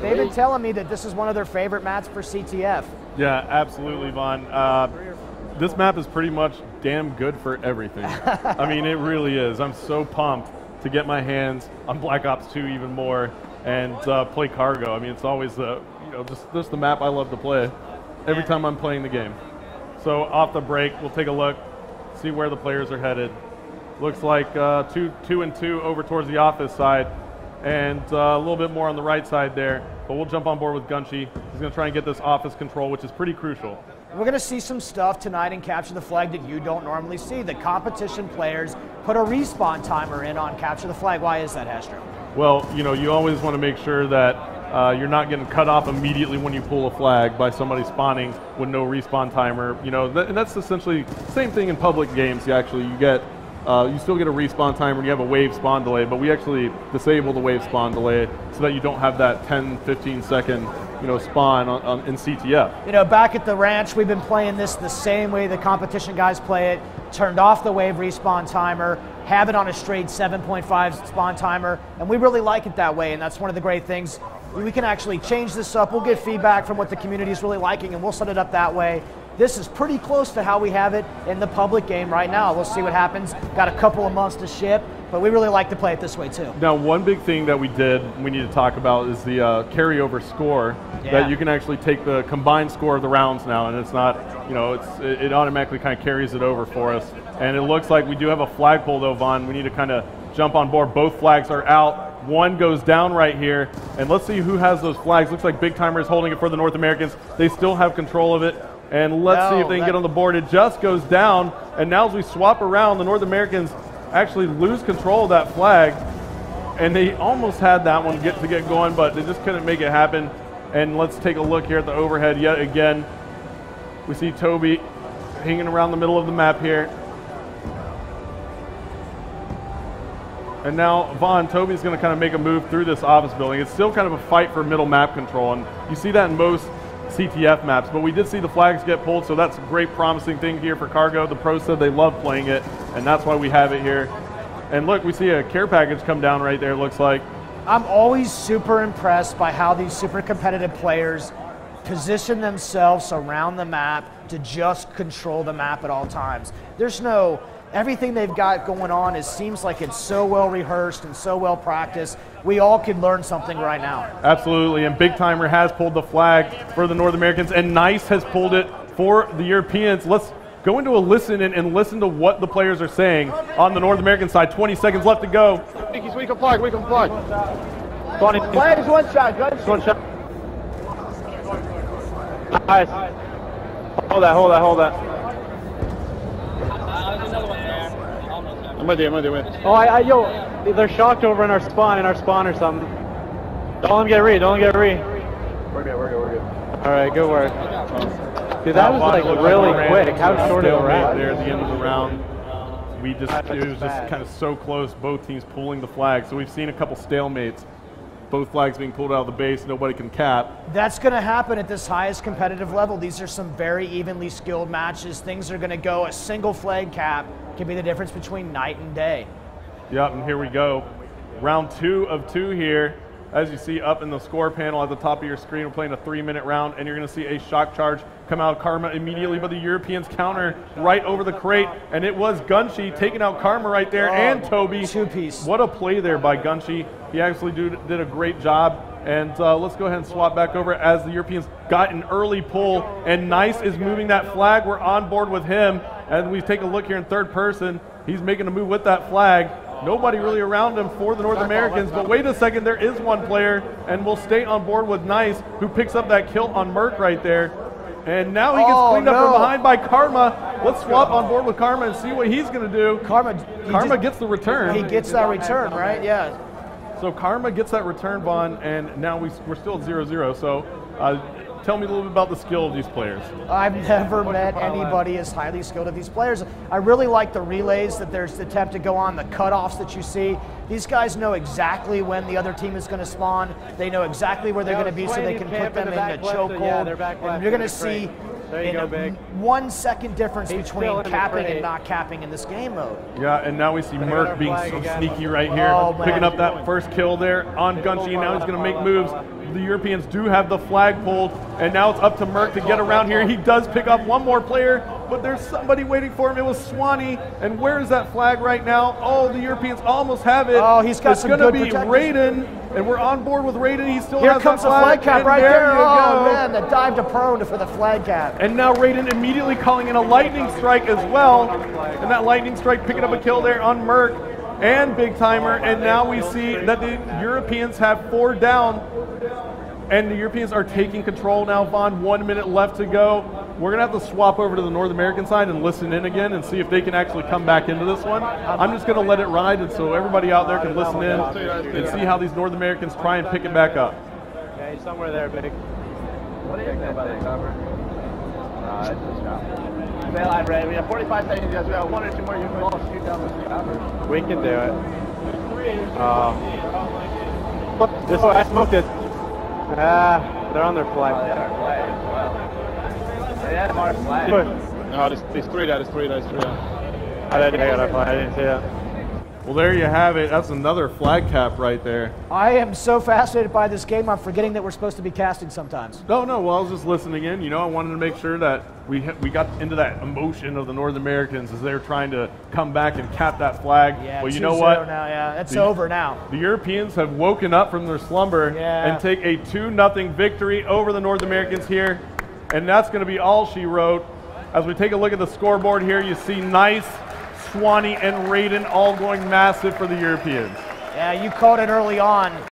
They've been telling me that this is one of their favorite maps for CTF. Yeah, absolutely, Vaughn. This map is pretty much damn good for everything. I mean, it really is. I'm so pumped to get my hands on Black Ops 2 even more and play Cargo. I mean, it's always just the map I love to play every time I'm playing the game. So off the break, we'll take a look, see where the players are headed. Looks like 2 and 2 over towards the office side, and a little bit more on the right side there. But we'll jump on board with Gunshi. He's going to try and get this office control, which is pretty crucial. We're going to see some stuff tonight in Capture the Flag that you don't normally see. The competition players put a respawn timer in on Capture the Flag. Why is that, Hastro? Well, you always want to make sure that you're not getting cut off immediately when you pull a flag by somebody spawning with no respawn timer. And that's essentially the same thing in public games. You still get a respawn timer and you have a wave spawn delay, but we actually disable the wave spawn delay so that you don't have that 10, 15 second spawn in CTF. Back at the ranch, we've been playing this the same way the competition guys play it. Turned off the wave respawn timer, have it on a straight 7.5 spawn timer, and we really like it that way, and that's one of the great things. We can actually change this up. We'll get feedback from what the community is really liking, and we'll set it up that way. This is pretty close to how we have it in the public game right now. We'll see what happens. Got a couple of months to ship, but we really like to play it this way too. Now, one big thing that we need to talk about is the carryover score. Yeah. That you can actually take the combined score of the rounds now, and it's not, it automatically kind of carries it over for us. And it looks like we do have a flagpole though, Vaughn. We need to kind of jump on board. Both flags are out. One goes down right here, and let's see who has those flags. Looks like Big Timer is holding it for the North Americans. They still have control of it. And let's see if they can get on the board. It just goes down, and now as we swap around, the North Americans actually lose control of that flag, and they almost had that one to get going, but they just couldn't make it happen. And let's take a look here at the overhead yet again. We see Toby hanging around the middle of the map here. And now, Vaughn, Toby's going to kind of make a move through this office building. It's still kind of a fight for middle map control, and you see that in most CTF maps, but we did see the flags get pulled, so that's a great promising thing here for Cargo. The pros said they love playing it, and that's why we have it here. And look, we see a care package come down right there, looks like. I'm always super impressed by how these super competitive players position themselves around the map to just control the map at all times. Everything they've got going on seems like it's so well rehearsed and so well practiced. We all could learn something right now. Absolutely, and Big Timer has pulled the flag for the North Americans, and Nice has pulled it for the Europeans. Let's go into a listen and listen to what the players are saying on the North American side. 20 seconds left to go. We can flag. Flags, one shot, guns. One shot. Nice. Hold that. I'm with you. Oh, they're shocked over in our spawn or something. Don't let them get re. We're good. All right, good work. Dude, that was like really quick. How short of a round? There at the end of the round. It was just kind of so close, both teams pulling the flag. So we've seen a couple stalemates. Both flags being pulled out of the base, nobody can cap. That's going to happen at this highest competitive level. These are some very evenly skilled matches. Things are going to go. A single flag cap can be the difference between night and day. Yep, and here we go. Round 2 of 2 here. As you see up in the score panel at the top of your screen, we're playing a 3-minute round, and you're going to see a shock charge come out of Karma immediately, but the Europeans counter right over the crate, and it was Gunshi taking out Karma right there, and Toby. Two-piece. What a play there by Gunshi. He actually did a great job, and let's go ahead and swap back over as the Europeans got an early pull, and Nice is moving that flag. We're on board with him. As we take a look here in third person, he's making a move with that flag. Nobody really around him for the North Americans, but wait a second, there is one player, and we'll stay on board with Nice, who picks up that kill on Merc right there. And now he gets cleaned up from behind by Karma. Let's swap on board with Karma and see what he's going to do. Karma gets the return. He gets that return, right? Yeah. So Karma gets that return, Vaughn, and now we're still at 0-0. So tell me a little bit about the skill of these players. I've never met anybody as highly skilled as these players. I really like the relays that there's the attempt to go on, the cutoffs that you see. These guys know exactly when the other team is going to spawn. They know exactly where they're going to be, so they can put them in a chokehold. And you're going to see a 1 second difference between capping and not capping in this game mode. Yeah, and now we see Merc being so sneaky right here, picking up that first kill there on Gunshi. Now he's going to make moves. the Europeans do have the flag pulled, and now it's up to Merck to get around here. He does pick up one more player, but there's somebody waiting for him. It was Swanee, and where is that flag right now? Oh, the Europeans almost have it. Oh, he's got some good It's going to be Raiden, and we're on board with Raiden. He still Here has comes that the flag cap right there. Oh, go. man, the dive to prone for the flag cap. And now Raiden immediately calling in a lightning strike as well, and that lightning strike picking up a kill there on Merck and Big Timer, and now we see that the Europeans have 4 down, and the Europeans are taking control now, Vaughn. 1 minute left to go. We're going to have to swap over to the North American side and listen in again and see if they can actually come back into this one. I'm just going to let it ride, and so everybody out there can listen in and see how these North Americans try and pick it back up. Okay, somewhere there, Big. What do you think about the cover? It's just shot. Stay alive, Ray. We have 45 seconds. Yes, we have 1 or 2 more. You can all shoot down the cover. We can do it. This one, I smoked it. They're on their flag. Oh, they are flag as well. They have our flag. No, there's 3 down. There's 3 down. I didn't see that. Well, there you have it. That's another flag cap right there. I am so fascinated by this game, I'm forgetting that we're supposed to be casting sometimes. No, well, I was just listening in. You know, I wanted to make sure that we got into that emotion of the North Americans as they were trying to come back and cap that flag. Yeah, well, you know what? Now, yeah, that's over now. The Europeans have woken up from their slumber and take a 2-0 victory over the North Americans here. And that's going to be all she wrote. As we take a look at the scoreboard here, you see Nice, Swanee, and Raiden all going massive for the Europeans. Yeah, you called it early on.